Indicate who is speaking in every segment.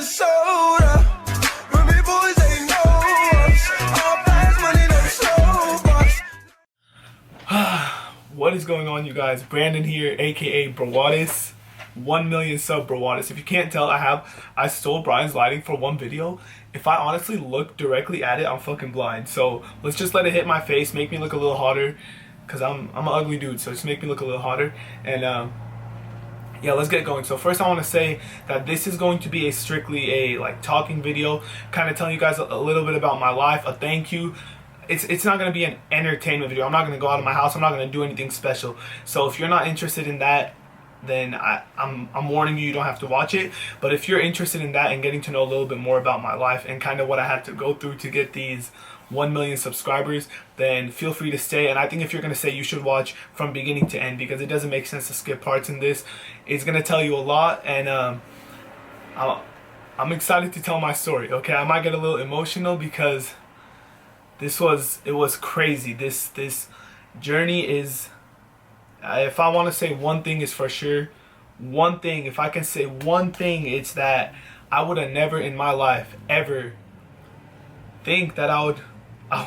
Speaker 1: soda. When we boys ain't know us. All fast money, no slow bus.
Speaker 2: What is going on, you guys? Brandon here, aka Brawadis. 1 million sub Brawadis. If you can't tell, I stole Brian's lighting for one video. If I honestly look directly at it, I'm fucking blind. So let's just let it hit my face, make me look a little hotter, cause I'm an ugly dude. So just make me look a little hotter. And yeah, let's get going. So first I want to say that this is going to be strictly a talking video, kind of telling you guys a little bit about my life, a thank you. It's not going to be an entertainment video. I'm not going to go out of my house. I'm not going to do anything special. So if you're not interested in that, then I'm warning you, you don't have to watch it. But if you're interested in that and getting to know a little bit more about my life and kind of what I had to go through to get these 1 million subscribers, then feel free to stay. And I think if you're going to stay, you should watch from beginning to end, because it doesn't make sense to skip parts in this. It's going to tell you a lot, and I'm excited to tell my story. Okay, I might get a little emotional because it was crazy. This journey is, if I want to say one thing, is for sure one thing. If I can say one thing, it's that I would have never in my life ever think that I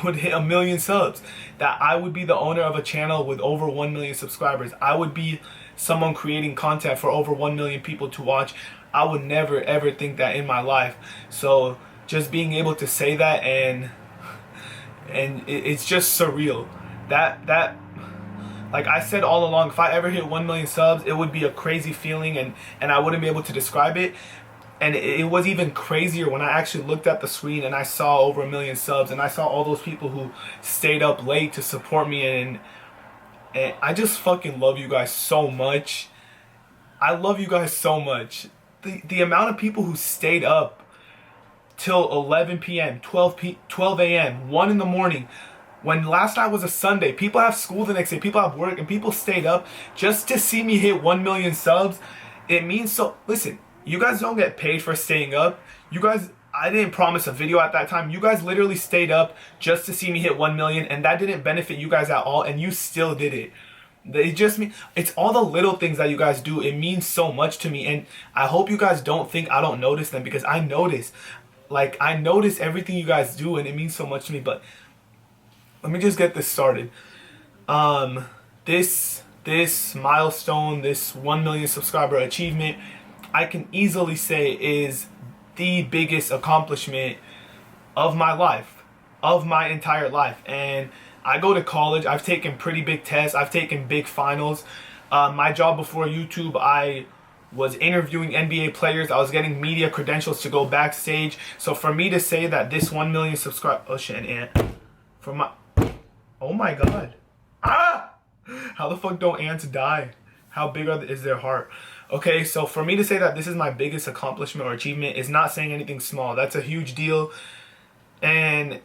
Speaker 2: would hit 1 million subs, that I would be the owner of a channel with over 1 million subscribers. I would be someone creating content for over 1 million people to watch. I would never ever think that in my life. So just being able to say that, and it's just surreal. That like I said all along, if I ever hit 1 million subs, it would be a crazy feeling, and I wouldn't be able to describe it. And it was even crazier when I actually looked at the screen and I saw over 1 million subs, and I saw all those people who stayed up late to support me, and I just fucking love you guys so much. I love you guys so much. The amount of people who stayed up till 11 p.m., 12 a.m., 1 in the morning, when last night was a Sunday. People have school the next day, people have work, and people stayed up just to see me hit 1 million subs. It means so. Listen, you guys don't get paid for staying up. You guys, I didn't promise a video at that time. You guys literally stayed up just to see me hit 1 million, and that didn't benefit you guys at all, and you still did it. It just mean, it's all the little things that you guys do. It means so much to me, and I hope you guys don't think I don't notice them, because I notice. Like, I notice everything you guys do, and it means so much to me. But let me just get this started. This milestone, this 1 million subscriber achievement, I can easily say is the biggest accomplishment of my life, of my entire life. And I go to college. I've taken pretty big tests. I've taken big finals. My job before YouTube, I was interviewing NBA players. I was getting media credentials to go backstage. So for me to say that this 1 million subscriber, oh shit, an ant. For my, oh my god. Ah! How the fuck don't ants die? How big is their heart? Okay, so for me to say that this is my biggest accomplishment or achievement is not saying anything small. That's a huge deal. And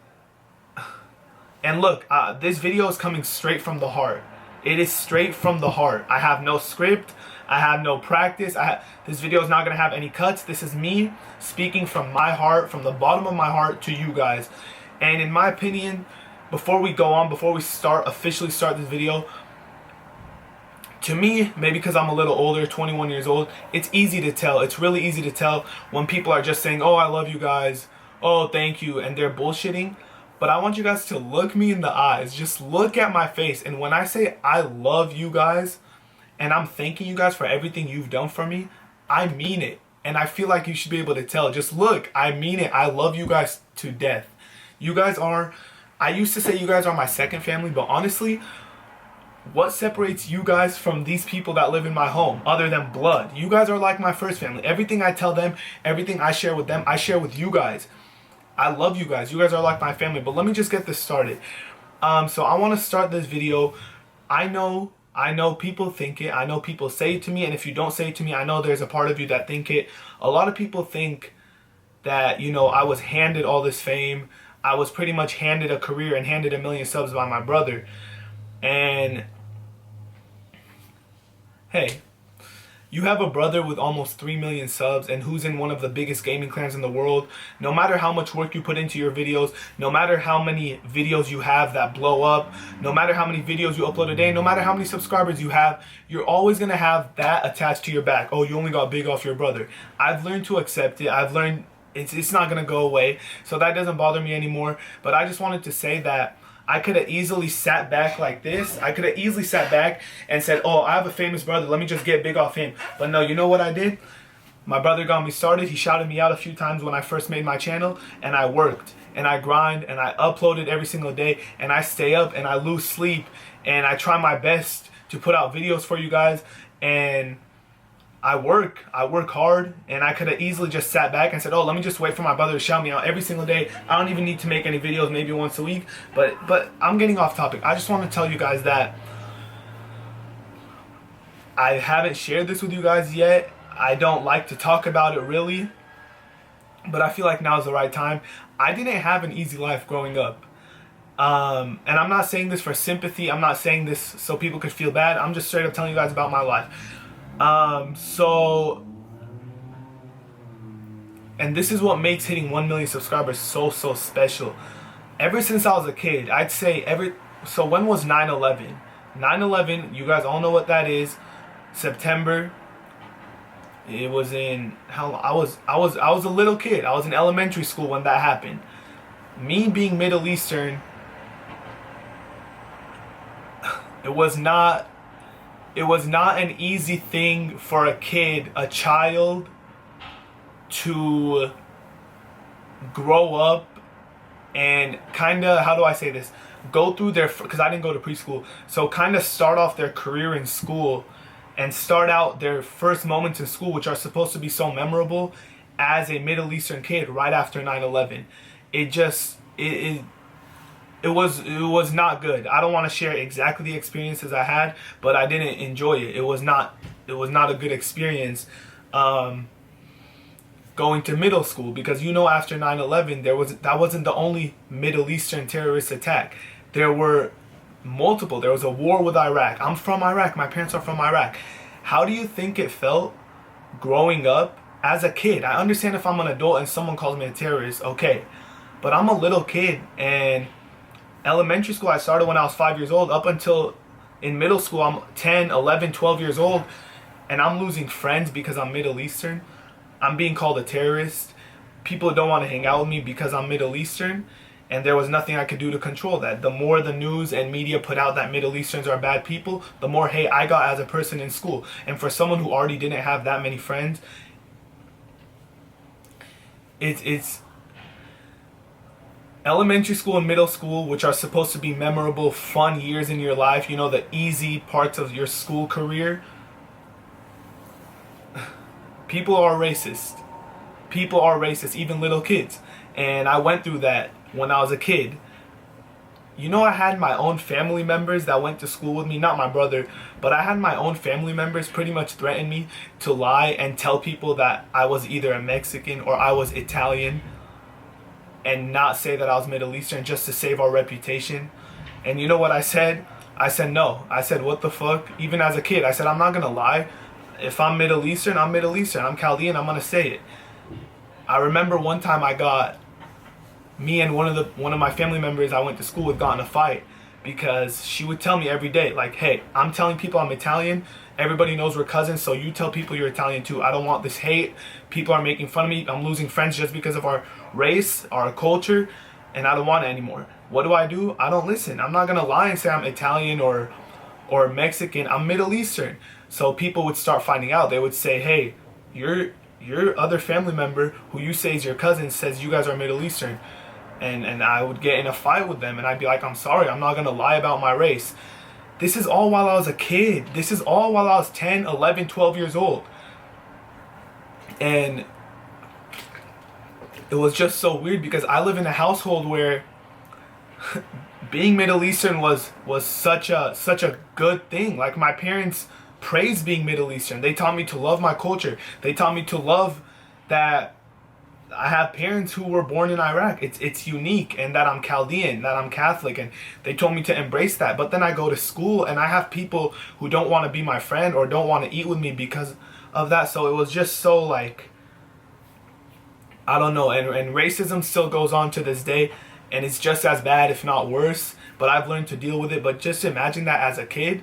Speaker 2: look, this video is coming straight from the heart. It is straight from the heart. I have no script. I have no practice. This video is not going to have any cuts. This is me speaking from my heart, from the bottom of my heart to you guys. And in my opinion, before we go on, before we officially start this video, to me, maybe because I'm a little older, 21 years old, it's easy to tell. It's really easy to tell when people are just saying, oh, I love you guys, oh, thank you, and they're bullshitting. But I want you guys to look me in the eyes. Just look at my face. And when I say I love you guys, and I'm thanking you guys for everything you've done for me, I mean it. And I feel like you should be able to tell. Just look, I mean it. I love you guys to death. You guys are, I used to say you guys are my second family, but honestly, what separates you guys from these people that live in my home other than blood? You guys are like my first family. Everything I tell them, everything I share with them, I share with you guys. I love you guys. You guys are like my family. But let me just get this started. So I want to start this video. I know people think it. I know people say it to me. And if you don't say it to me, I know there's a part of you that think it. A lot of people think that, you know, I was handed all this fame. I was pretty much handed a career and handed 1 million subs by my brother. And hey, you have a brother with almost 3 million subs and who's in one of the biggest gaming clans in the world. No matter how much work you put into your videos, no matter how many videos you have that blow up, no matter how many videos you upload a day, no matter how many subscribers you have, you're always going to have that attached to your back. Oh, you only got big off your brother. I've learned to accept it. I've learned it's not going to go away. So that doesn't bother me anymore. But I just wanted to say that I could have easily sat back like this. I could have easily sat back and said, oh, I have a famous brother. Let me just get big off him. But no, you know what I did? My brother got me started. He shouted me out a few times when I first made my channel. And I worked. And I grind. And I uploaded every single day. And I stay up. And I lose sleep. And I try my best to put out videos for you guys. And I work hard, and I could have easily just sat back and said, oh, let me just wait for my brother to shout me out every single day. I don't even need to make any videos, maybe once a week. But I'm getting off topic. I just want to tell you guys that I haven't shared this with you guys yet. I don't like to talk about it really, but I feel like now is the right time. I didn't have an easy life growing up. And I'm not saying this for sympathy. I'm not saying this so people could feel bad. I'm just straight up telling you guys about my life. And this is what makes hitting 1 million subscribers so special. Ever since I was a kid, I'd say so when was 9/11? 9/11, you guys all know what that is. September. It was in I was a little kid. I was in elementary school when that happened. Me being Middle Eastern, it was not an easy thing for a kid, a child, to grow up and kind of, how do I say this, go through their, because I didn't go to preschool, so kind of start off their career in school and start out their first moments in school, which are supposed to be so memorable, as a Middle Eastern kid right after 9/11. It was not good. I don't want to share exactly the experiences I had, but I didn't enjoy it. It was not a good experience going to middle school, because after 9/11 that wasn't the only Middle Eastern terrorist attack. There were multiple. There was a war with Iraq. I'm from Iraq. My parents are from Iraq. How do you think it felt growing up as a kid? I understand if I'm an adult and someone calls me a terrorist, okay. But I'm a little kid, and elementary school, I started when I was 5 years old. Up until in middle school, I'm 10, 11, 12 years old. And I'm losing friends because I'm Middle Eastern. I'm being called a terrorist. People don't want to hang out with me because I'm Middle Eastern. And there was nothing I could do to control that. The more the news and media put out that Middle Easterns are bad people, the more hate I got as a person in school. And for someone who already didn't have that many friends, it's elementary school and middle school, which are supposed to be memorable, fun years in your life, the easy parts of your school career. People are racist. People are racist, even little kids. And I went through that when I was a kid. I had my own family members that went to school with me, not my brother, but I had my own family members pretty much threaten me to lie and tell people that I was either a Mexican or I was Italian, and not say that I was Middle Eastern, just to save our reputation. And you know what I said? I said no. I said, what the fuck? Even as a kid, I said, I'm not gonna lie. If I'm Middle Eastern, I'm Middle Eastern. I'm Chaldean, I'm gonna say it. I remember one time me and one of my family members I went to school with got in a fight, because she would tell me every day, like, hey, I'm telling people I'm Italian. Everybody knows we're cousins, so you tell people you're Italian too. I don't want this hate. People are making fun of me. I'm losing friends just because of our race, our culture, and I don't want it anymore. What do? I don't listen. I'm not gonna lie and say I'm Italian or Mexican. I'm Middle Eastern. So people would start finding out. They would say, hey, your other family member who you say is your cousin says you guys are Middle Eastern. And I would get in a fight with them, and I'd be like, I'm sorry, I'm not gonna lie about my race. This is all while I was a kid. This is all while I was 10, 11, 12 years old. And it was just so weird, because I live in a household where being Middle Eastern was such a good thing. Like, my parents praised being Middle Eastern. They taught me to love my culture. They taught me to love that I have parents who were born in Iraq. It's unique, and that I'm Chaldean, that I'm Catholic, and they told me to embrace that. But then I go to school and I have people who don't want to be my friend or don't want to eat with me because of that. So it was just so like, I don't know. And racism still goes on to this day, and it's just as bad, if not worse. But I've learned to deal with it. But just imagine that as a kid.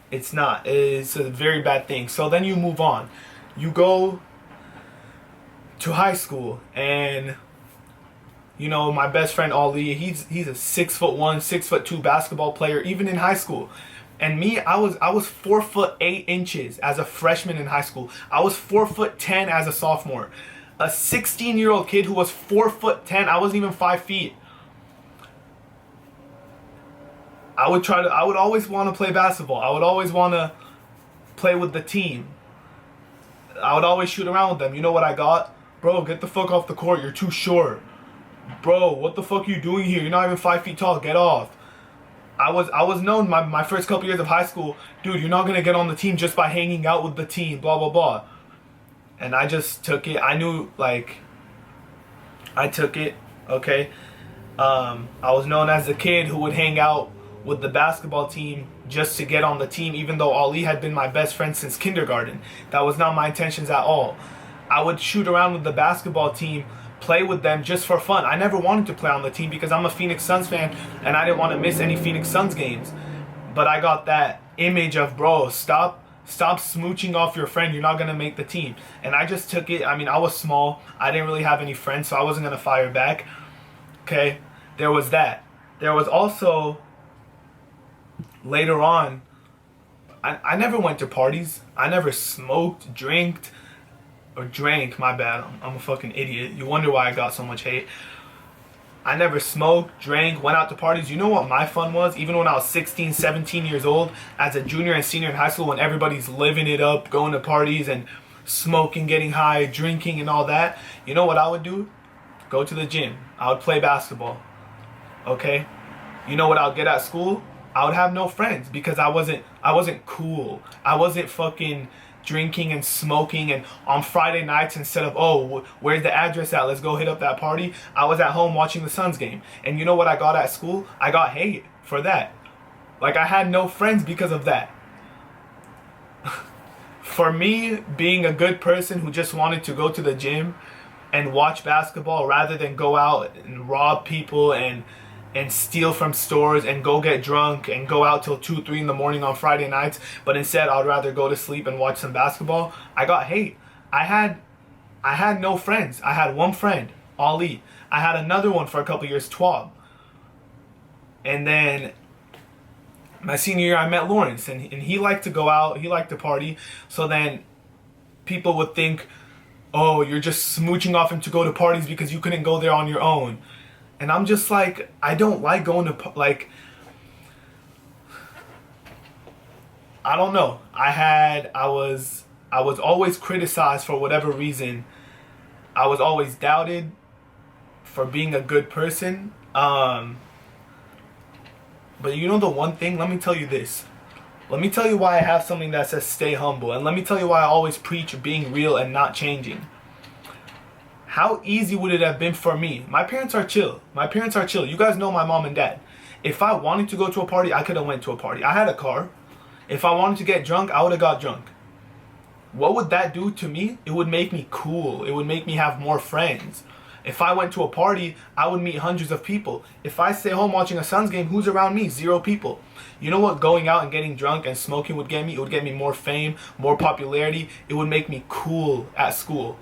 Speaker 2: It's not. It's a very bad thing. So then you move on. You go to high school, and you know, my best friend Ali, he's a 6'1", 6'2" basketball player, even in high school. And me, I was 4'8" as a freshman in high school. I was 4'10" as a sophomore. A 16-year-old kid who was 4'10". I wasn't even 5 feet. I would always want to play basketball. I would always want to play with the team. I would always shoot around with them. You know what I got? Bro, get the fuck off the court. You're too short. Bro, what the fuck are you doing here? You're not even 5 feet tall. Get off. I was known my first couple years of high school. Dude, you're not going to get on the team just by hanging out with the team. Blah, blah, blah. And I just took it. I knew, like, I took it. Okay. I was known as the kid who would hang out with the basketball team just to get on the team, even though Ali had been my best friend since kindergarten. That was not my intentions at all. I would shoot around with the basketball team, play with them just for fun. I never wanted to play on the team because I'm a Phoenix Suns fan and I didn't want to miss any Phoenix Suns games. But I got that image of, bro, stop smooching off your friend. You're not going to make the team. And I just took it. I mean, I was small. I didn't really have any friends, so I wasn't going to fire back. Okay? There was that. There was also, later on, I never went to parties. I never smoked, drank, my bad. I'm a fucking idiot. You wonder why I got so much hate. I never smoked, drank, went out to parties. You know what my fun was? Even when I was 16, 17 years old, as a junior and senior in high school, when everybody's living it up, going to parties and smoking, getting high, drinking and all that. You know what I would do? Go to the gym. I would play basketball. Okay? You know what I would get at school? I would have no friends because I wasn't cool. I wasn't fucking drinking and smoking, and on Friday nights, instead of, oh, where's the address at, let's go hit up that party, I was at home watching the Suns game. And you know what I got at school? I got hate for that. Like, I had no friends because of that. For me, being a good person who just wanted to go to the gym and watch basketball rather than go out and rob people and steal from stores and go get drunk and go out till 2, 3 in the morning on Friday nights, but instead I'd rather go to sleep and watch some basketball, I got hate. I had no friends. I had one friend, Ali. I had another one for a couple years, Twab. And then my senior year I met Lawrence, and he liked to go out, he liked to party. So then people would think, oh, you're just smooching off him to go to parties because you couldn't go there on your own. And I'm just like, I don't like going to, like, I don't know. I was always criticized for whatever reason. I was always doubted for being a good person. But you know the one thing, let me tell you this. Let me tell you why I have something that says stay humble. And let me tell you why I always preach being real and not changing. How easy would it have been for me? My parents are chill. You guys know my mom and dad. If I wanted to go to a party, I could have went to a party. I had a car. If I wanted to get drunk, I would have got drunk. What would that do to me? It would make me cool. It would make me have more friends. If I went to a party, I would meet hundreds of people. If I stay home watching a Suns game, who's around me? 0 people. You know what going out and getting drunk and smoking would get me? It would get me more fame, more popularity. It would make me cool at school.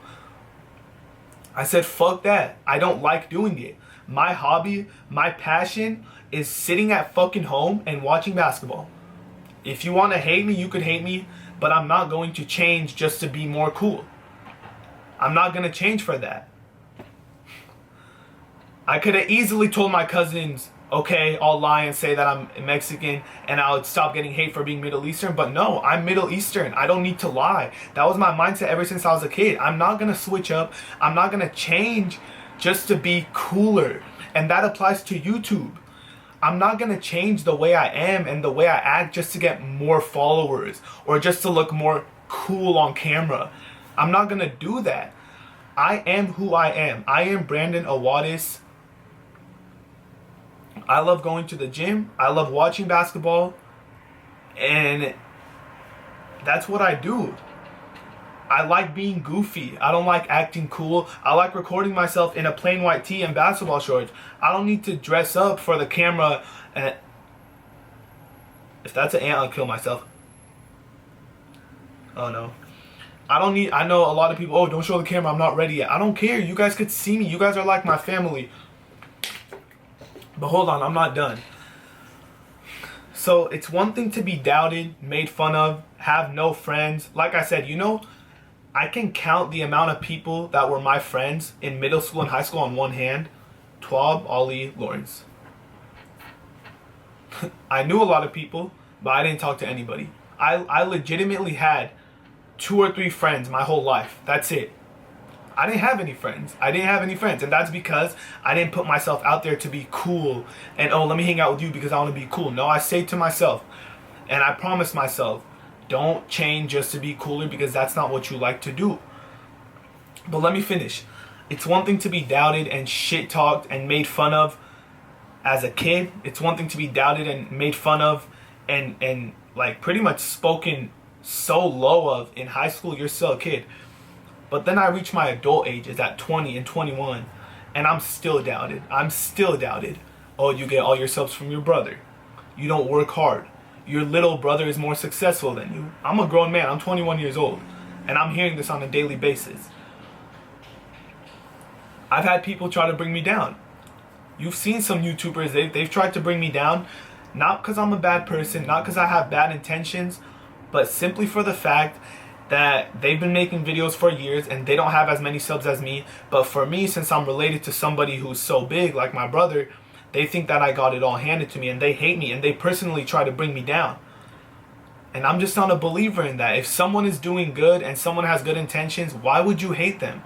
Speaker 2: I said, fuck that. I don't like doing it. My hobby, my passion is sitting at fucking home and watching basketball. If you want to hate me, you could hate me, but I'm not going to change just to be more cool. I'm not going to change for that. I could have easily told my cousins, okay, I'll lie and say that I'm Mexican and I would stop getting hate for being Middle Eastern. But no, I'm Middle Eastern. I don't need to lie. That was my mindset ever since I was a kid. I'm not going to switch up. I'm not going to change just to be cooler. And that applies to YouTube. I'm not going to change the way I am and the way I act just to get more followers or just to look more cool on camera. I'm not going to do that. I am who I am. I am Brandon Brawadis. I love going to the gym. I love watching basketball. And that's what I do. I like being goofy. I don't like acting cool. I like recording myself in a plain white tee and basketball shorts. I don't need to dress up for the camera. And if that's an ant, I'll kill myself. Oh no. I know a lot of people, oh, don't show the camera, I'm not ready yet. I don't care. You guys could see me. You guys are like my family. But hold on, I'm not done. So it's one thing to be doubted, made fun of, have no friends. Like I said, I can count the amount of people that were my friends in middle school and high school on one hand. Twab, Ollie, Lawrence. I knew a lot of people, but I didn't talk to anybody. I legitimately had 2 or 3 friends my whole life. That's it. I didn't have any friends. And that's because I didn't put myself out there to be cool and, oh, let me hang out with you because I want to be cool. No, I say to myself, and I promise myself, don't change just to be cooler because that's not what you like to do. But let me finish. It's one thing to be doubted and shit talked and made fun of as a kid. It's one thing to be doubted and made fun of and like pretty much spoken so low of in high school. You're still a kid. But then I reach my adult ages at 20 and 21 and I'm still doubted. Oh, you get all your subs from your brother. You don't work hard. Your little brother is more successful than you. I'm a grown man. I'm 21 years old and I'm hearing this on a daily basis. I've had people try to bring me down. You've seen some YouTubers, they've tried to bring me down, not because I'm a bad person, not because I have bad intentions, but simply for the fact that they've been making videos for years and they don't have as many subs as me. But for me, since I'm related to somebody who's so big, like my brother, they think that I got it all handed to me and they hate me and they personally try to bring me down. And I'm just not a believer in that. If someone is doing good and someone has good intentions, why would you hate them?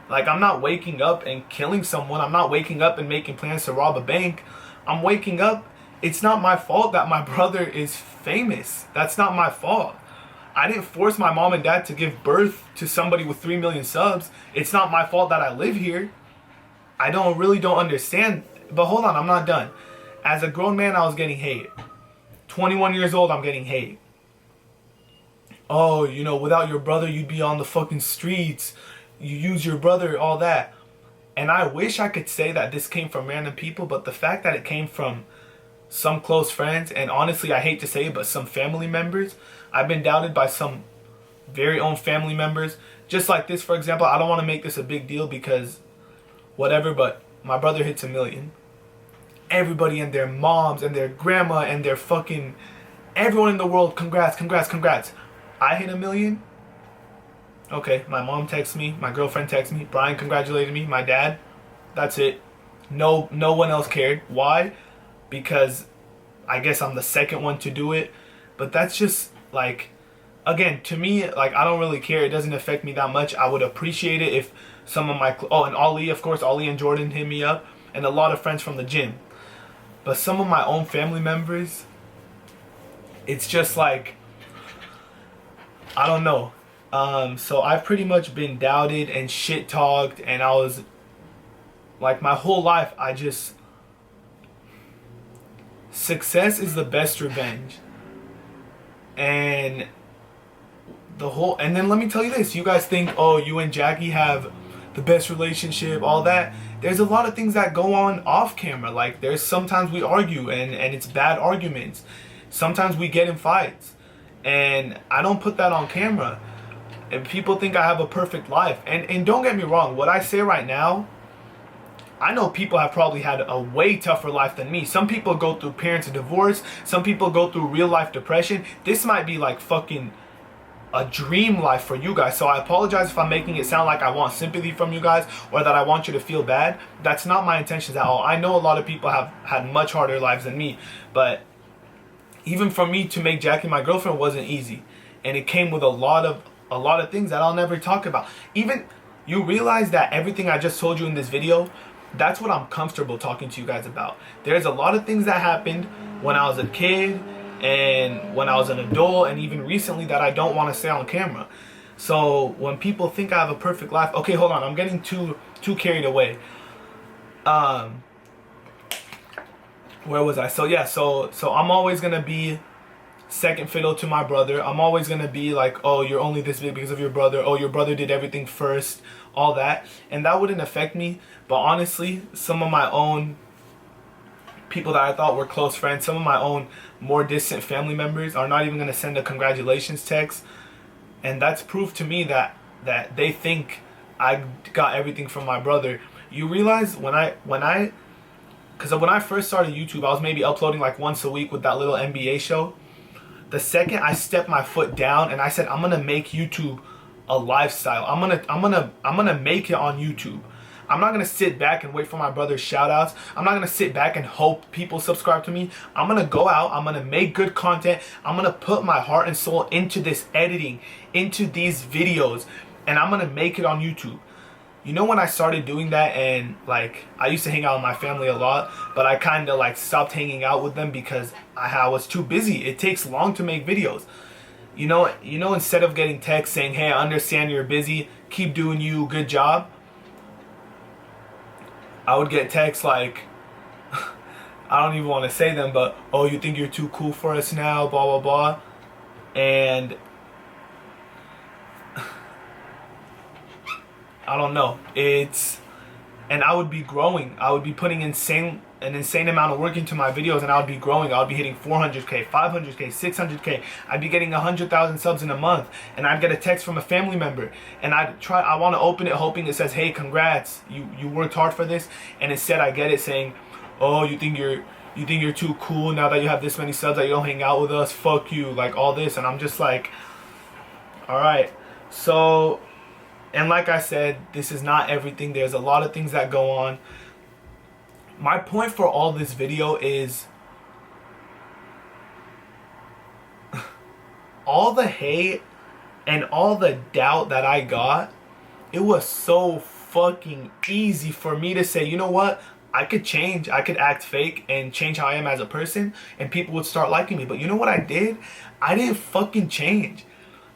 Speaker 2: Like, I'm not waking up and killing someone. I'm not waking up and making plans to rob a bank. I'm waking up. It's not my fault that my brother is famous. That's not my fault. I didn't force my mom and dad to give birth to somebody with 3 million subs. It's not my fault that I live here. I really don't understand. But hold on, I'm not done. As a grown man, I was getting hate. 21 years old, I'm getting hate. Oh, without your brother, you'd be on the fucking streets. You use your brother, all that. And I wish I could say that this came from random people, but the fact that it came from some close friends, and honestly, I hate to say it, but some family members. I've been doubted by some very own family members. Just like this, for example, I don't want to make this a big deal because whatever, but my brother hits 1 million. Everybody and their moms and their grandma and their fucking everyone in the world, congrats. I hit 1 million. Okay, my mom texts me, my girlfriend texts me, Brian congratulated me, my dad. That's it. No one else cared. Why? Because I guess I'm the second one to do it. But that's just like, again, to me, like, I don't really care. It doesn't affect me that much. I would appreciate it if some of my, and Ollie, of course, Ollie and Jordan hit me up, and a lot of friends from the gym. But some of my own family members, it's just like, I don't know. So I've pretty much been doubted and shit talked, and I was like, my whole life, success is the best revenge. And then let me tell you this, you guys think, oh, you and Jackie have the best relationship, all that. There's a lot of things that go on off camera. Like, there's sometimes we argue and it's bad arguments. Sometimes we get in fights. And I don't put that on camera. And people think I have a perfect life. And don't get me wrong, what I say right now, I know people have probably had a way tougher life than me. Some people go through parents' divorce. Some people go through real life depression. This might be like fucking a dream life for you guys. So I apologize if I'm making it sound like I want sympathy from you guys or that I want you to feel bad. That's not my intentions at all. I know a lot of people have had much harder lives than me. But even for me to make Jackie my girlfriend wasn't easy. And it came with a lot of things that I'll never talk about. Even you realize that everything I just told you in this video, that's what I'm comfortable talking to you guys about. There's a lot of things that happened when I was a kid and when I was an adult and even recently that I don't want to say on camera. So when people think I have a perfect life, okay, hold on, I'm getting too carried away. Where was I? So yeah, so I'm always gonna be second fiddle to my brother. I'm always gonna be like, oh, you're only this big because of your brother. Oh, your brother did everything first. All that. And that wouldn't affect me. But honestly, some of my own people that I thought were close friends, some of my own more distant family members are not even gonna send a congratulations text. And that's proof to me that they think I got everything from my brother. You realize because when I first started YouTube, I was maybe uploading like once a week with that little NBA show. The second I stepped my foot down and I said I'm gonna make YouTube a lifestyle, I'm gonna make it on YouTube. I'm not gonna sit back and wait for my brother's shout outs. I'm not gonna sit back and hope people subscribe to me. I'm gonna go out, I'm gonna make good content. I'm gonna put my heart and soul into this editing, into these videos, and I'm gonna make it on YouTube. You know, when I started doing that, and like I used to hang out with my family a lot, but I kind of like stopped hanging out with them because I was too busy. It takes long to make videos. You know, instead of getting texts saying, hey, I understand you're busy, keep doing you, good job, I would get texts like, I don't even want to say them, but, oh, you think you're too cool for us now, blah, blah, blah. And I don't know. And I would be growing. I would be putting an insane amount of work into my videos, and I would be growing. I would be hitting 400K, 500K, 600K. I'd be getting 100,000 subs in a month, and I'd get a text from a family member, and I want to open it hoping it says, hey, congrats, you worked hard for this, and instead I get it saying, oh, you think you're too cool now that you have this many subs that you don't hang out with us, fuck you, like all this. And I'm just like, all right. So, and like I said, this is not everything. There's a lot of things that go on. My point for all this video is all the hate and all the doubt that I got, it was so fucking easy for me to say, you know what? I could change. I could act fake and change how I am as a person, and people would start liking me. But you know what I did? I didn't fucking change.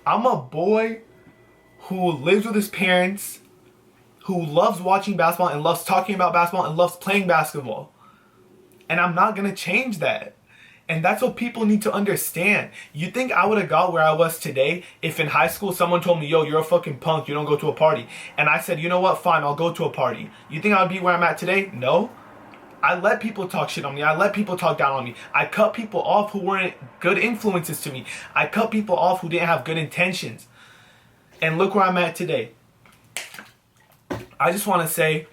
Speaker 2: I'm a boy who lives with his parents, who loves watching basketball and loves talking about basketball and loves playing basketball. And I'm not going to change that. And that's what people need to understand. You think I would have got where I was today if in high school someone told me, yo, you're a fucking punk, you don't go to a party. And I said, you know what, fine, I'll go to a party. You think I would be where I'm at today? No. I let people talk shit on me. I let people talk down on me. I cut people off who weren't good influences to me. I cut people off who didn't have good intentions. And look where I'm at today. I just want to say,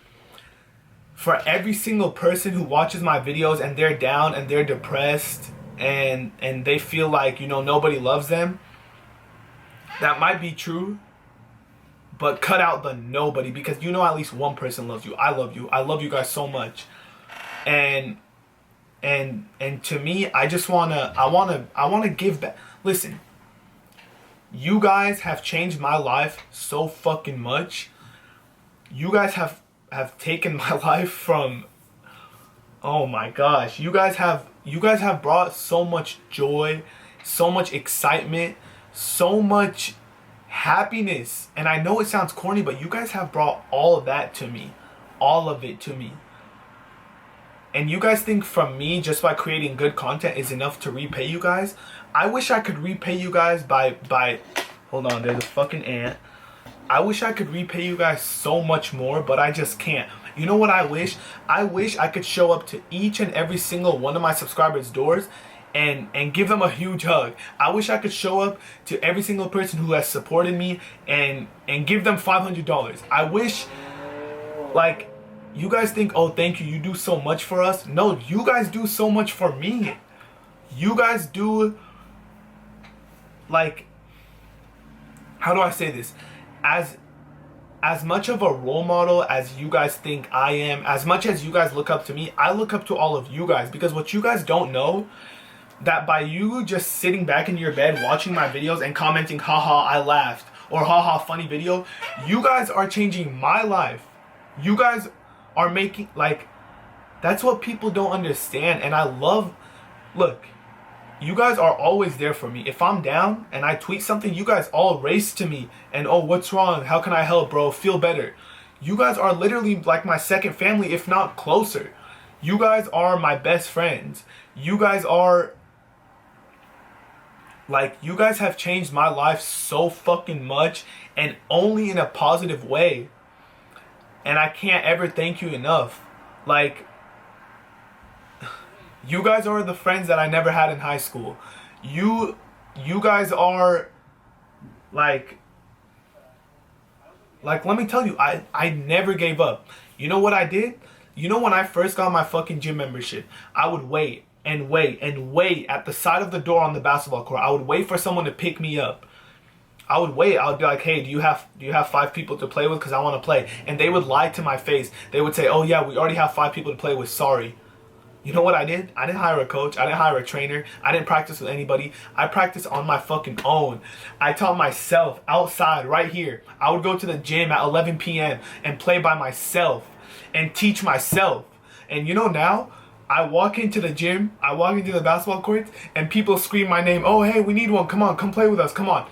Speaker 2: for every single person who watches my videos and they're down and they're depressed and they feel like, you know, nobody loves them, that might be true, but cut out the nobody, because you know at least one person loves you. I love you. I love you guys so much. And to me, I want to give back. Listen, you guys have changed my life so fucking much. You guys have taken my life from, oh my gosh, you guys have brought so much joy, so much excitement, so much happiness. And I know it sounds corny, but you guys have brought all of that to me. All of it to me. And you guys think from me, just by creating good content, is enough to repay you guys? I wish I could repay you guys by hold on, there's a fucking ant. I wish I could repay you guys so much more, but I just can't. You know what I wish? I wish I could show up to each and every single one of my subscribers' doors and give them a huge hug. I wish I could show up to every single person who has supported me and give them $500. I wish, like, you guys think, oh, thank you, you do so much for us. No, you guys do so much for me. You guys do, like, how do I say this? As much of a role model as you guys think I am, as much as you guys look up to me, I look up to all of you guys. Because what you guys don't know, that by you just sitting back in your bed watching my videos and commenting, haha, I laughed, or haha, funny video, you guys are changing my life. You guys are making, like, that's what people don't understand. And I love, look, you guys are always there for me. If I'm down and I tweet something, you guys all race to me and, oh, what's wrong? How can I help, bro? Feel better. You guys are literally like my second family, if not closer. You guys are my best friends. You guys are Like, you guys have changed my life so fucking much, and only in a positive way. And I can't ever thank you enough. Like, you guys are the friends that I never had in high school. You guys are like let me tell you, I never gave up. You know what I did? You know, when I first got my fucking gym membership, I would wait and wait and wait at the side of the door on the basketball court. I would wait for someone to pick me up. I would wait. I would be like, "Hey, do you have 5 people to play with? Because I want to play." And they would lie to my face. They would say, "Oh yeah, we already have 5 people to play with. Sorry." You know what I did? I didn't hire a coach. I didn't hire a trainer. I didn't practice with anybody. I practiced on my fucking own. I taught myself outside right here. I would go to the gym at 11 p.m. and play by myself and teach myself. And you know, now I walk into the gym, I walk into the basketball courts, and people scream my name. "Oh, hey, we need one. Come on, come play with us. Come on."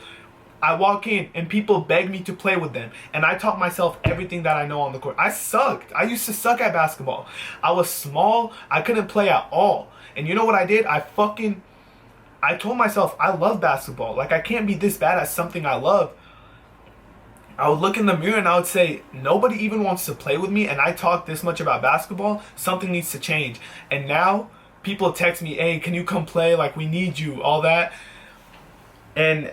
Speaker 2: I walk in and people beg me to play with them. And I taught myself everything that I know on the court. I sucked. I used to suck at basketball. I was small. I couldn't play at all. And you know what I did? I told myself, I love basketball. Like, I can't be this bad at something I love. I would look in the mirror and I would say, nobody even wants to play with me. And I talk this much about basketball. Something needs to change. And now people text me, "Hey, can you come play? Like, we need you." All that. And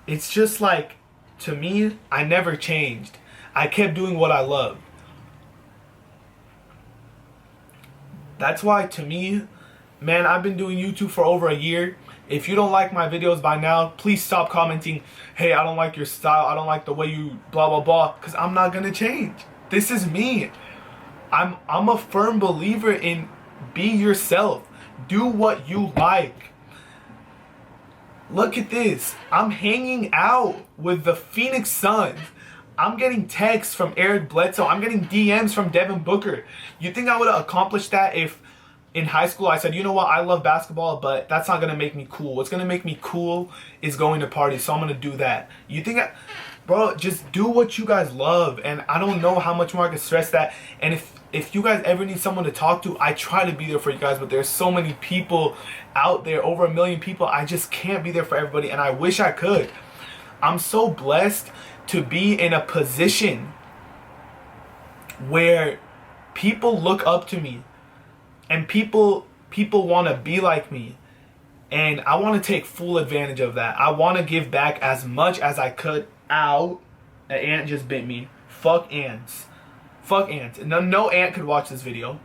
Speaker 2: it's just like, to me, I never changed. I kept doing what I loved. That's why, to me, man, I've been doing YouTube for over a year. If you don't like my videos by now, please stop commenting, "Hey, I don't like your style. I don't like the way you blah, blah, blah." Because I'm not going to change. This is me. I'm a firm believer in be yourself. Do what you like. Look at this. I'm hanging out with the Phoenix Suns. I'm getting texts from Eric Bledsoe. I'm getting DMs from Devin Booker. You think I would have accomplished that if in high school I said, "You know what, I love basketball, but that's not going to make me cool. What's going to make me cool is going to parties, so I'm going to do that." You think bro, just do what you guys love. And I don't know how much more I can stress that. And if you guys ever need someone to talk to, I try to be there for you guys, but there's so many people out there, over 1 million people. I just can't be there for everybody, and I wish I could. I'm so blessed to be in a position where people look up to me and people want to be like me. And I want to take full advantage of that. I want to give back as much as I could. Ow, an ant just bit me. Fuck ants. Fuck ants. No ant could watch this video.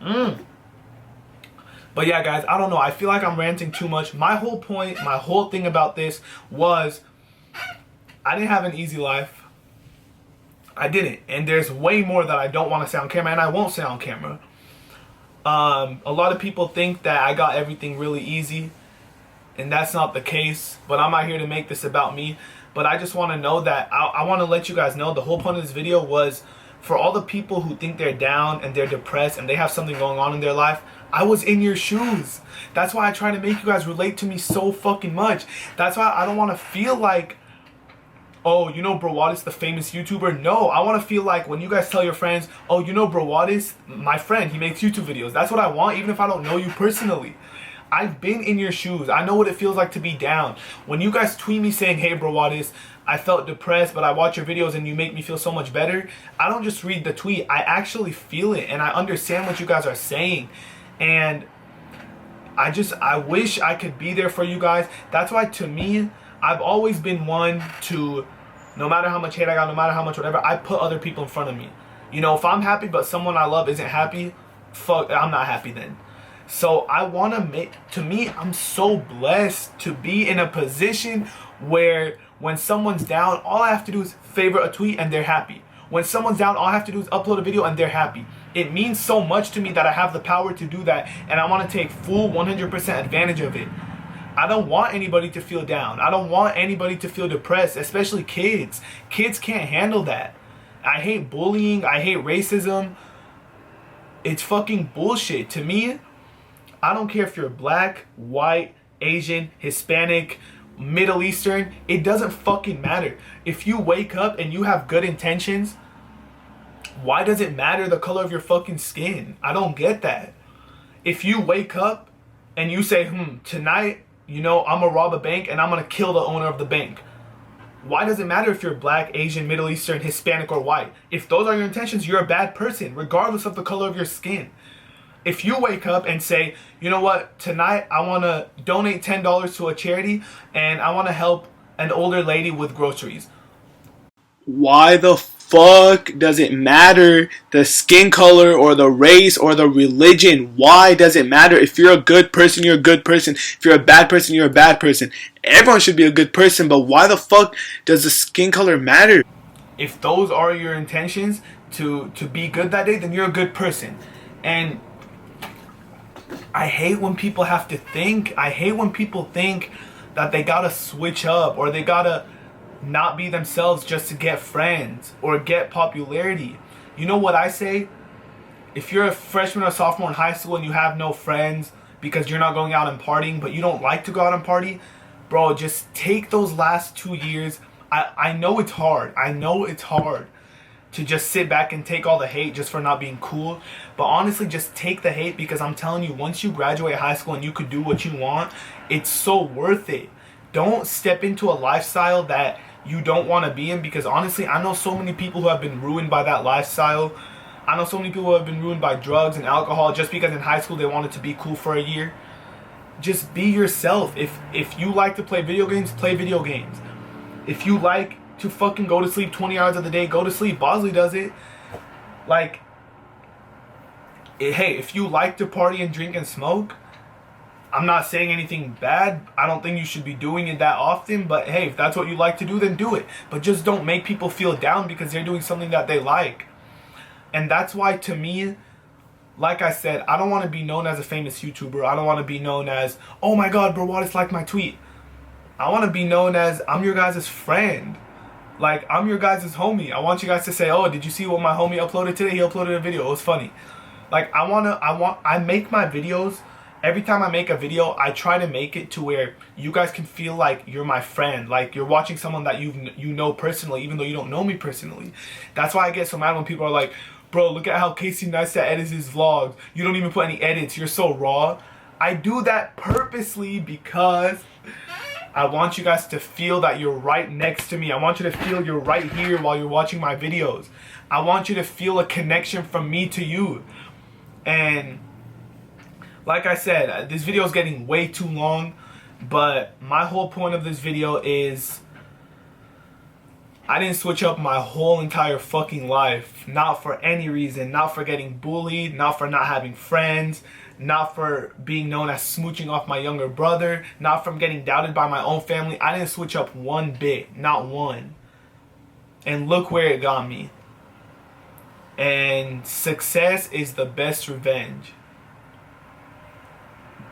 Speaker 2: But yeah, guys, I don't know. I feel like I'm ranting too much. My whole point, my whole thing about this was I didn't have an easy life. I didn't. And there's way more that I don't want to say on camera, and I won't say on camera. A lot of people think that I got everything really easy, and that's not the case. But I'm not here to make this about me. But I just want to know that I want to let you guys know the whole point of this video was for all the people who think they're down and they're depressed and they have something going on in their life. I was in your shoes. That's why I try to make you guys relate to me so fucking much. That's why I don't want to feel like, "Oh, you know Brawadis, the famous YouTuber." No, I want to feel like when you guys tell your friends, "Oh, you know Brawadis, my friend, he makes YouTube videos." That's what I want, even if I don't know you personally. I've been in your shoes. I know what it feels like to be down. When you guys tweet me saying, "Hey Brawadis, I felt depressed, but I watch your videos and you make me feel so much better," I don't just read the tweet. I actually feel it, and I understand what you guys are saying. And I wish I could be there for you guys. That's why, to me, I've always been one to, no matter how much hate I got, no matter how much whatever, I put other people in front of me. You know, if I'm happy but someone I love isn't happy, fuck, I'm not happy then. So I want to me, I'm so blessed to be in a position where when someone's down, all I have to do is favorite a tweet and they're happy. When someone's down, all I have to do is upload a video and they're happy. It means so much to me that I have the power to do that, and I want to take full 100% advantage of it. I don't want anybody to feel down. I don't want anybody to feel depressed, especially kids. Kids can't handle that. I hate bullying. I hate racism. It's fucking bullshit. To me, I don't care if you're black, white, Asian, Hispanic, Middle Eastern. It doesn't fucking matter. If you wake up and you have good intentions, why does it matter the color of your fucking skin? I don't get that. If you wake up and you say, tonight you know, I'm gonna rob a bank and I'm gonna kill the owner of the bank. Why does it matter if you're black, Asian, Middle Eastern, Hispanic, or white? If those are your intentions, you're a bad person, regardless of the color of your skin. If you wake up and say, you know what, tonight I want to donate $10 to a charity and I want to help an older lady with groceries.
Speaker 3: Why the fuck does it matter the skin color or the race or the religion? Why does it matter? If you're a good person, you're a good person. If you're a bad person, you're a bad person. Everyone should be a good person, but why the fuck does the skin color matter?
Speaker 2: If those are your intentions to be good that day, then you're a good person. And I hate when people have to think. I hate when people think that they gotta switch up or they gotta not be themselves just to get friends or get popularity. You know what I say? If you're a freshman or sophomore in high school and you have no friends because you're not going out and partying, but you don't like to go out and party, bro, just take those last 2 years. I know it's hard. I know it's hard to just sit back and take all the hate just for not being cool. But honestly, just take the hate, because I'm telling you, once you graduate high school and you could do what you want, it's so worth it. Don't step into a lifestyle that you don't want to be in, because honestly, I know so many people who have been ruined by that lifestyle. I know so many people who have been ruined by drugs and alcohol just because in high school they wanted to be cool for a year. Just be yourself. If you like to play video games, play video games. If you like to fucking go to sleep 20 hours of the day, go to sleep. Bosley does it. Like, hey, if you like to party and drink and smoke, I'm not saying anything bad. I don't think you should be doing it that often. But hey, if that's what you like to do, then do it. But just don't make people feel down because they're doing something that they like. And that's why, to me, like I said, I don't want to be known as a famous YouTuber. I don't want to be known as, oh my god, Brawadis liked my tweet. I want to be known as, I'm your guys' friend. Like, I'm your guys' homie. I want you guys to say, oh, did you see what my homie uploaded today? He uploaded a video. It was funny. Like, I make my videos, every time I make a video, I try to make it to where you guys can feel like you're my friend. Like, you're watching someone that you know personally, even though you don't know me personally. That's why I get so mad when people are like, bro, look at how Casey Neistat edits his vlogs. You don't even put any edits. You're so raw. I do that purposely because I want you guys to feel that you're right next to me. I want you to feel you're right here while you're watching my videos. I want you to feel a connection from me to you. And like I said, this video is getting way too long, but my whole point of this video is I didn't switch up my whole entire fucking life. Not for any reason. Not for getting bullied. Not for not having friends. Not for being known as smooching off my younger brother. Not from getting doubted by my own family. I didn't switch up one bit. Not one. And look where it got me. And success is the best revenge.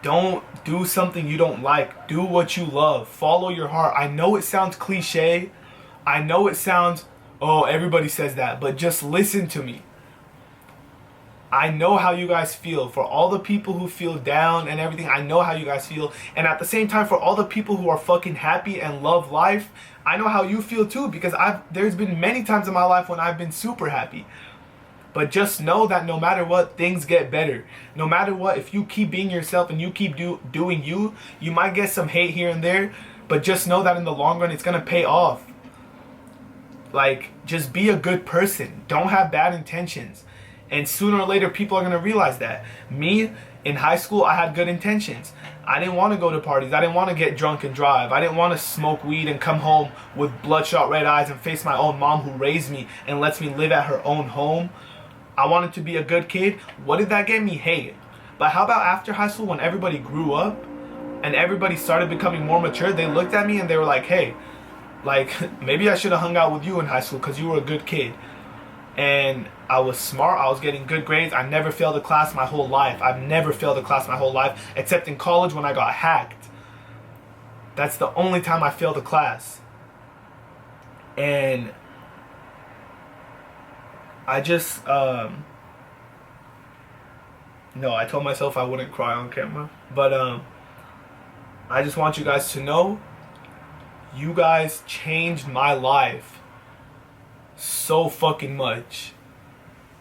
Speaker 2: Don't do something you don't like. Do what you love. Follow your heart. I know it sounds cliche. I know it sounds, oh, everybody says that, but just listen to me. I know how you guys feel. For all the people who feel down and everything, I know how you guys feel. And at the same time, for all the people who are fucking happy and love life, I know how you feel too, because there's been many times in my life when I've been super happy. But just know that no matter what, things get better. No matter what, if you keep being yourself and you keep doing you, you might get some hate here and there, but just know that in the long run, it's going to pay off. Like, just be a good person. Don't have bad intentions. And sooner or later, people are going to realize that. Me, in high school, I had good intentions. I didn't want to go to parties. I didn't want to get drunk and drive. I didn't want to smoke weed and come home with bloodshot red eyes and face my own mom who raised me and lets me live at her own home. I wanted to be a good kid. What did that get me? Hate. But how about after high school, when everybody grew up and everybody started becoming more mature, they looked at me and they were like, hey, like, maybe I should have hung out with you in high school because you were a good kid. And I was smart. I was getting good grades. I never failed a class my whole life. I've never failed a class my whole life, except in college when I got hacked. That's the only time I failed a class. And I just, no, I told myself I wouldn't cry on camera. But I just want you guys to know, you guys changed my life so fucking much.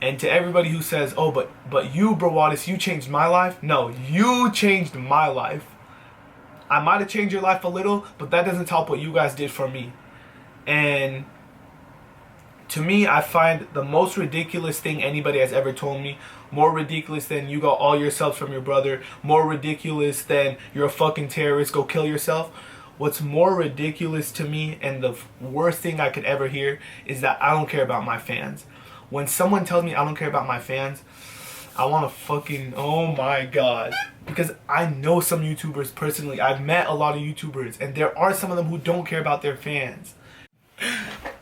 Speaker 2: And to everybody who says, oh, but you, Brawadis, you changed my life. No, you changed my life. I might have changed your life a little, but that doesn't top what you guys did for me. And to me, I find the most ridiculous thing anybody has ever told me, more ridiculous than you got all your subs from your brother, more ridiculous than you're a fucking terrorist, go kill yourself. What's more ridiculous to me, and the worst thing I could ever hear, is that I don't care about my fans. When someone tells me I don't care about my fans, I want to fucking, oh my god. Because I know some YouTubers personally. I've met a lot of YouTubers, and there are some of them who don't care about their fans.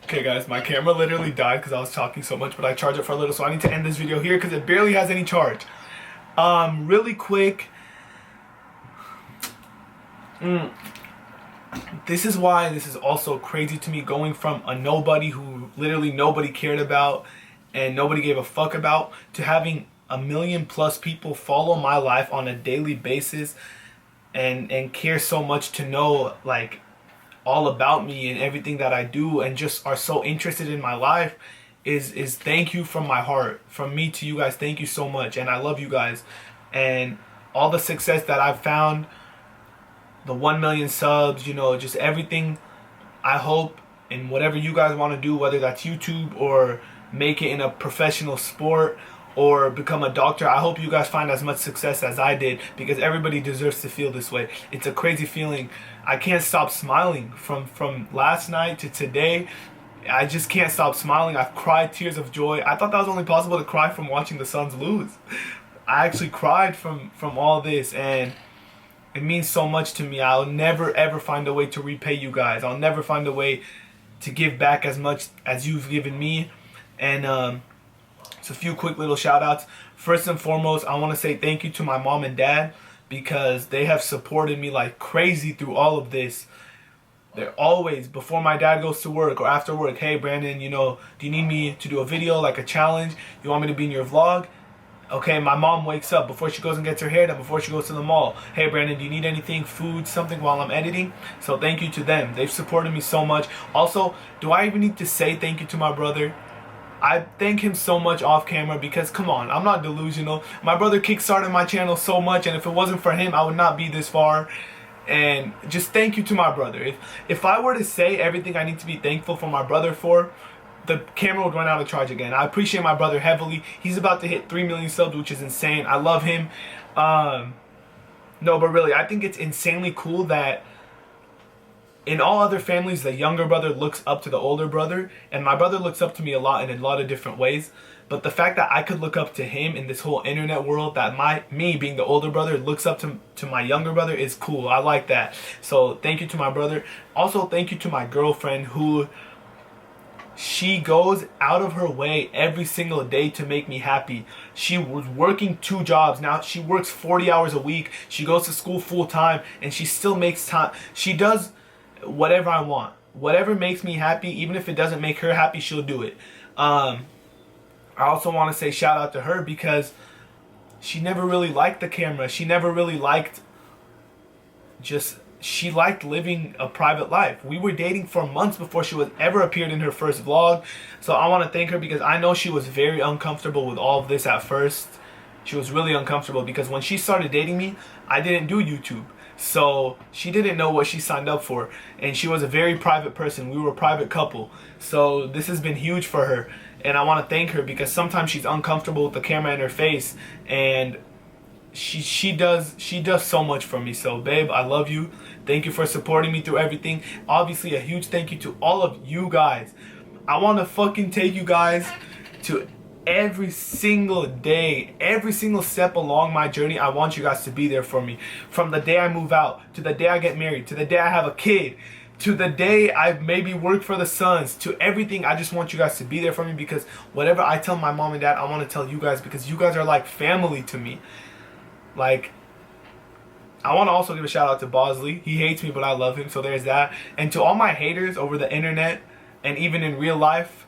Speaker 2: Okay guys, my camera literally died because I was talking so much, but I charged it for a little, so I need to end this video here because it barely has any charge. Really quick. This is why this is also crazy to me, going from a nobody who literally nobody cared about and nobody gave a fuck about, to having 1 million plus people follow my life on a daily basis and care so much to know like all about me and everything that I do, and just are so interested in my life, is thank you from my heart. From me to you guys, thank you so much, and I love you guys. And all the success that I've found, the 1 million subs, you know, just everything, I hope in whatever you guys want to do, whether that's YouTube or make it in a professional sport or become a doctor, I hope you guys find as much success as I did, because everybody deserves to feel this way. It's a crazy feeling. I can't stop smiling from last night to today. I just can't stop smiling. I've cried tears of joy. I thought that was only possible to cry from watching the Suns lose. I actually cried from all this, and it means so much to me. I'll never ever find a way to repay you guys. I'll never find a way to give back as much as you've given me. And a few quick little shout outs. First and foremost, I want to say thank you to my mom and dad, because they have supported me like crazy through all of this. They're always, before my dad goes to work or after work, hey Brandon, you know, do you need me to do a video, like a challenge? You want me to be in your vlog? Okay, my mom wakes up before she goes and gets her hair done, before she goes to the mall. Hey Brandon, do you need anything, food, something while I'm editing? So thank you to them. They've supported me so much. Also, do I even need to say thank you to my brother? I thank him so much off camera, because come on, I'm not delusional. My brother kickstarted my channel so much, and if it wasn't for him, I would not be this far. And just thank you to my brother. If I were to say everything I need to be thankful for my brother for, the camera would run out of charge again. I appreciate my brother heavily. He's about to hit 3 million subs, which is insane. I love him. No, but really, I think it's insanely cool that in all other families, the younger brother looks up to the older brother, and my brother looks up to me a lot in a lot of different ways. But the fact that I could look up to him in this whole internet world, that me being the older brother looks up to my younger brother, is cool. I like that. So thank you to my brother. Also, thank you to my girlfriend, who she goes out of her way every single day to make me happy. She was working 2 jobs. Now she works 40 hours a week. She goes to school full time, and she still makes time. She does whatever I want. Whatever makes me happy, even if it doesn't make her happy, she'll do it. I also want to say shout out to her, because she never really liked the camera. She never really liked she liked living a private life. We were dating for months before she was ever appeared in her first vlog. So I want to thank her, because I know she was very uncomfortable with all of this at first. She was really uncomfortable, because when she started dating me, I didn't do YouTube. So she didn't know what she signed up for, and she was a very private person. We were a private couple. So this has been huge for her, and I want to thank her, because sometimes she's uncomfortable with the camera in her face, and she does so much for me. So babe, I love you. Thank you for supporting me through everything. Obviously, a huge thank you to all of you guys. I want to fucking take you guys to every single day, every single step along my journey. I want you guys to be there for me. From the day I move out, to the day I get married, to the day I have a kid, to the day I maybe work for the Suns, to everything. I just want you guys to be there for me, because whatever I tell my mom and dad, I want to tell you guys, because you guys are like family to me. Like, I want to also give a shout out to Bosley. He hates me, but I love him, so there's that. And to all my haters over the internet and even in real life,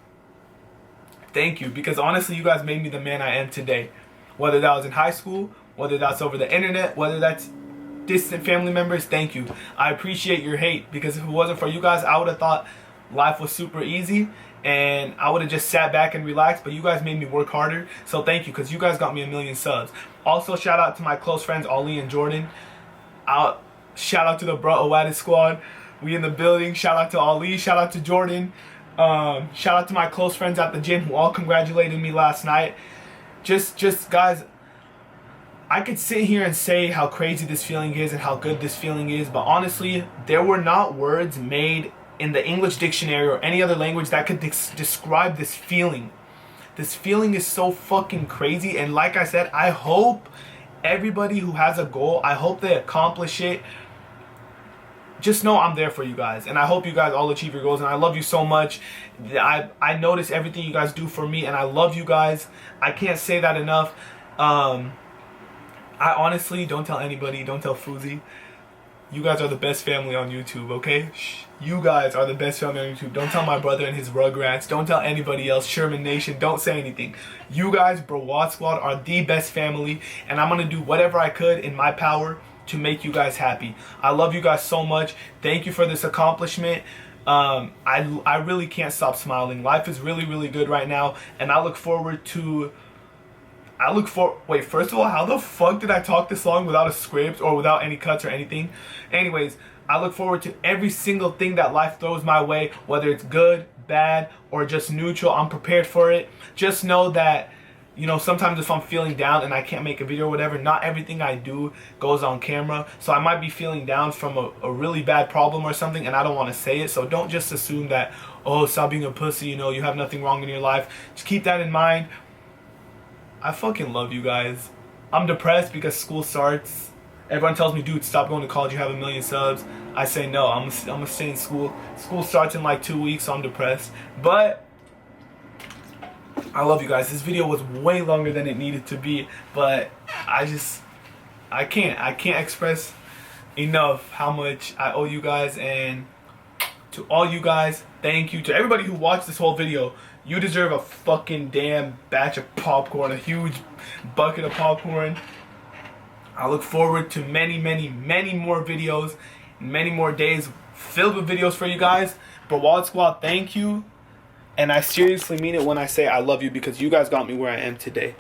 Speaker 2: thank you, because honestly, you guys made me the man I am today. Whether that was in high school, whether that's over the internet, whether that's distant family members, thank you. I appreciate your hate, because if it wasn't for you guys, I would have thought life was super easy and I would have just sat back and relaxed, but you guys made me work harder. So thank you, because you guys got me 1 million subs. Also, shout out to my close friends, Ollie and Jordan. Shout out to the Brawadis squad. We in the building. Shout out to Ali. Shout out to Jordan. Shout out to my close friends at the gym who all congratulated me last night. Just guys, I could sit here and say how crazy this feeling is and how good this feeling is, but honestly, there were not words made in the English dictionary or any other language that could describe this feeling. This feeling is so fucking crazy, and like I said, I hope everybody who has a goal, I hope they accomplish it. Just know I'm there for you guys, and I hope you guys all achieve your goals, and I love you so much. I notice everything you guys do for me, and I love you guys. I can't say that enough. I honestly, don't tell anybody, don't tell Fuzi. You guys are the best family on YouTube, okay? Shh. You guys are the best family on YouTube. Don't tell my brother and his Rugrats. Don't tell anybody else. Sherman Nation, don't say anything. You guys, Brawadis Squad, are the best family, and I'm going to do whatever I could in my power to make you guys happy. I love you guys so much. Thank you for this accomplishment. I really can't stop smiling. Life is really, really good right now, and I look forward to... Wait, first of all, how the fuck did I talk this long without a script or without any cuts or anything? Anyways, I look forward to every single thing that life throws my way, whether it's good, bad, or just neutral. I'm prepared for it. Just know that, you know, sometimes if I'm feeling down and I can't make a video or whatever, not everything I do goes on camera. So I might be feeling down from a really bad problem or something, and I don't want to say it. So don't just assume that, oh, stop being a pussy, you know, you have nothing wrong in your life. Just keep that in mind. I fucking love you guys. I'm depressed because school starts. Everyone tells me, dude, stop going to college, you have 1 million subs. I say no, I'm gonna stay in school. School starts in like 2 weeks, so I'm depressed. But I love you guys. This video was way longer than it needed to be, but I can't express enough how much I owe you guys, and to all you guys, thank you. To everybody who watched this whole video, you deserve a fucking damn batch of popcorn, a huge bucket of popcorn. I look forward to many, many, many more videos, many more days filled with videos for you guys. Brawadis Squad, thank you. And I seriously mean it when I say I love you, because you guys got me where I am today.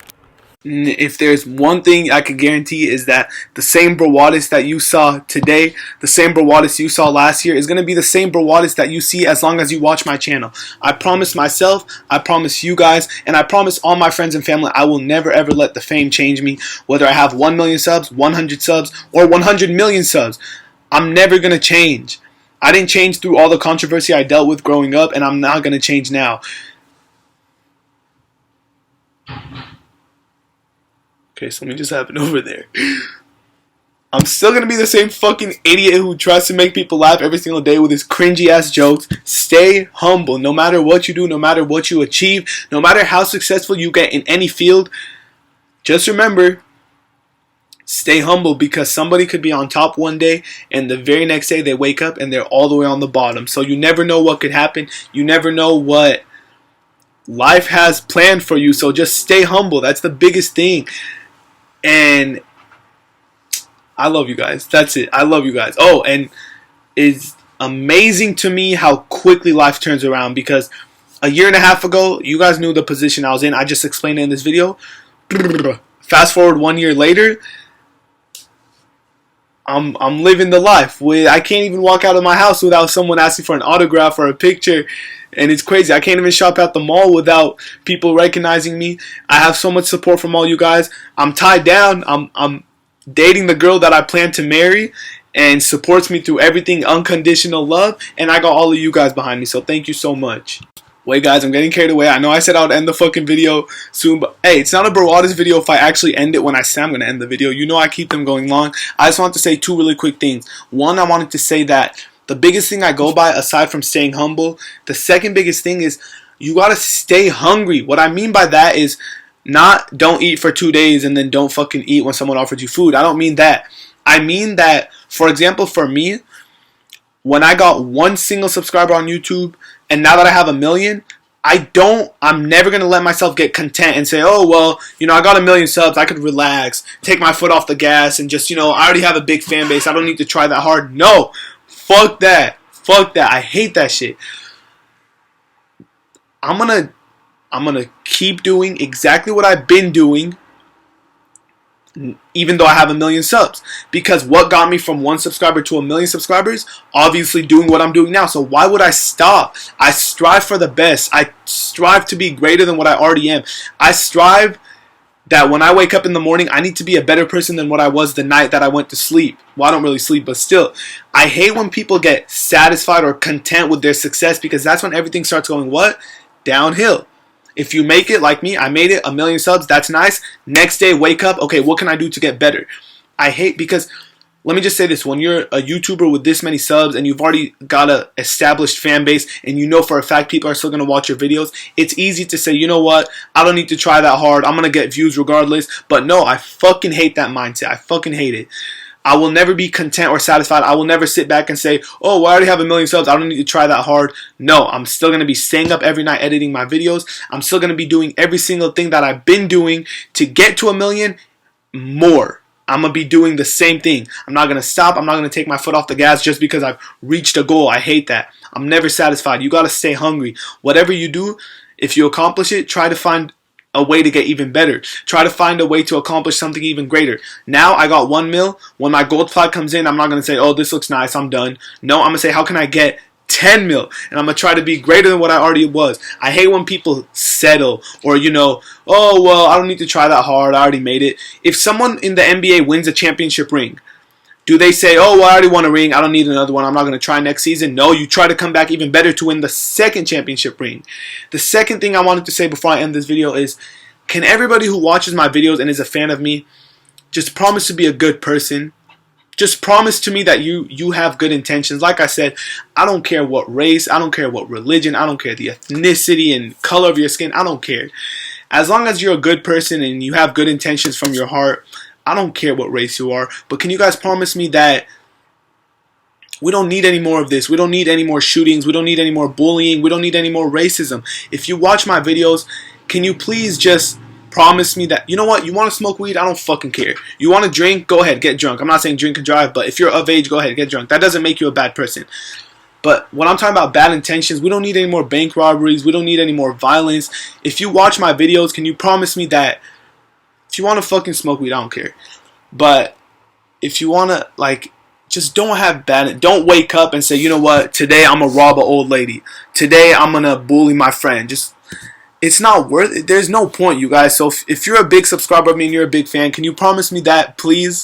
Speaker 2: If there's one thing I can guarantee, is that the same Brawadis that you saw today, the same Brawadis you saw last year, is going to be the same Brawadis that you see as long as you watch my channel. I promise myself, I promise you guys, and I promise all my friends and family, I will never ever let the fame change me. Whether I have 1 million subs, 100 subs, or 100 million subs, I'm never going to change. I didn't change through all the controversy I dealt with growing up, and I'm not going to change now. Okay, something just happened over there. I'm still going to be the same fucking idiot who tries to make people laugh every single day with his cringy ass jokes. Stay humble. No matter what you do, no matter what you achieve, no matter how successful you get in any field, just remember, stay humble, because somebody could be on top one day and the very next day they wake up and they're all the way on the bottom. So you never know what could happen. You never know what life has planned for you. So just stay humble. That's the biggest thing. And I love you guys. That's it. I love you guys. Oh, and it's amazing to me how quickly life turns around, because a year and a half ago, you guys knew the position I was in. I just explained it in this video. Fast forward 1 year later, I'm living the life. I can't even walk out of my house without someone asking for an autograph or a picture. And it's crazy. I can't even shop at the mall without people recognizing me. I have so much support from all you guys. I'm tied down. I'm dating the girl that I plan to marry, and supports me through everything, unconditional love. And I got all of you guys behind me. So thank you so much. Wait, guys, I'm getting carried away. I know I said I would end the fucking video soon, but hey, it's not a Brawadis video if I actually end it when I say I'm going to end the video. You know I keep them going long. I just want to say 2 really quick things. One, I wanted to say that the biggest thing I go by, aside from staying humble, the second biggest thing is you got to stay hungry. What I mean by that is not don't eat for 2 days and then don't fucking eat when someone offers you food. I don't mean that. I mean that, for example, for me, when I got 1 single subscriber on YouTube, and now that I have 1 million, I'm never going to let myself get content and say, oh, well, you know, I got 1 million subs, I could relax, take my foot off the gas, and just, you know, I already have a big fan base, I don't need to try that hard. No, fuck that. Fuck that. I hate that shit. I'm gonna keep doing exactly what I've been doing,
Speaker 3: even though I have 1,000,000 subs. Because what got me from 1 subscriber to 1,000,000 subscribers? Obviously doing what I'm doing now. So why would I stop? I strive for the best. I strive to be greater than what I already am. I strive that when I wake up in the morning, I need to be a better person than what I was the night that I went to sleep. Well, I don't really sleep, but still. I hate when people get satisfied or content with their success, because that's when everything starts going what? Downhill. If you make it like me, I made it, 1,000,000 subs, that's nice. Next day, wake up, okay, what can I do to get better? I hate, because let me just say this, when you're a YouTuber with this many subs and you've already got a established fan base and you know for a fact people are still going to watch your videos, it's easy to say, you know what, I don't need to try that hard, I'm going to get views regardless. But no, I fucking hate that mindset. I fucking hate it. I will never be content or satisfied. I will never sit back and say, oh, well, I already have 1,000,000 subs, I don't need to try that hard. No, I'm still going to be staying up every night editing my videos. I'm still going to be doing every single thing that I've been doing to get to 1,000,000 more. I'm going to be doing the same thing. I'm not going to stop. I'm not going to take my foot off the gas just because I've reached a goal. I hate that. I'm never satisfied. You got to stay hungry. Whatever you do, if you accomplish it, try to find a way to get even better. Try to find a way to accomplish something even greater. Now I got 1 mil. When my gold flag comes in, I'm not going to say, oh, this looks nice, I'm done. No, I'm going to say, how can I get 10 mil? And I'm going to try to be greater than what I already was. I hate when people settle or, oh, well, I don't need to try that hard, I already made it. If someone in the NBA wins a championship ring, do they say, oh, well, I already won a ring, I don't need another one, I'm not going to try next season? No, you try to come back even better to win the second championship ring. The second thing I wanted to say before I end this video is, can everybody who watches my videos and is a fan of me just promise to be a good person? Just promise to me that you have good intentions. Like I said, I don't care what race, I don't care what religion, I don't care the ethnicity and color of your skin, I don't care. As long as you're a good person and you have good intentions from your heart, I don't care what race you are. But can you guys promise me that we don't need any more of this? We don't need any more shootings. We don't need any more bullying. We don't need any more racism. If you watch my videos, can you please just promise me that, you know what, you want to smoke weed? I don't fucking care. You want to drink? Go ahead, get drunk. I'm not saying drink and drive, but if you're of age, go ahead, get drunk. That doesn't make you a bad person. But when I'm talking about bad intentions, we don't need any more bank robberies. We don't need any more violence. If you watch my videos, can you promise me that if you want to fucking smoke weed, I don't care. But if you want to, just don't wake up and say, you know what, today I'm going to rob an old lady. Today I'm going to bully my friend. It's not worth it. There's no point, you guys. So if you're a big subscriber of me and you're a big fan, can you promise me that, please?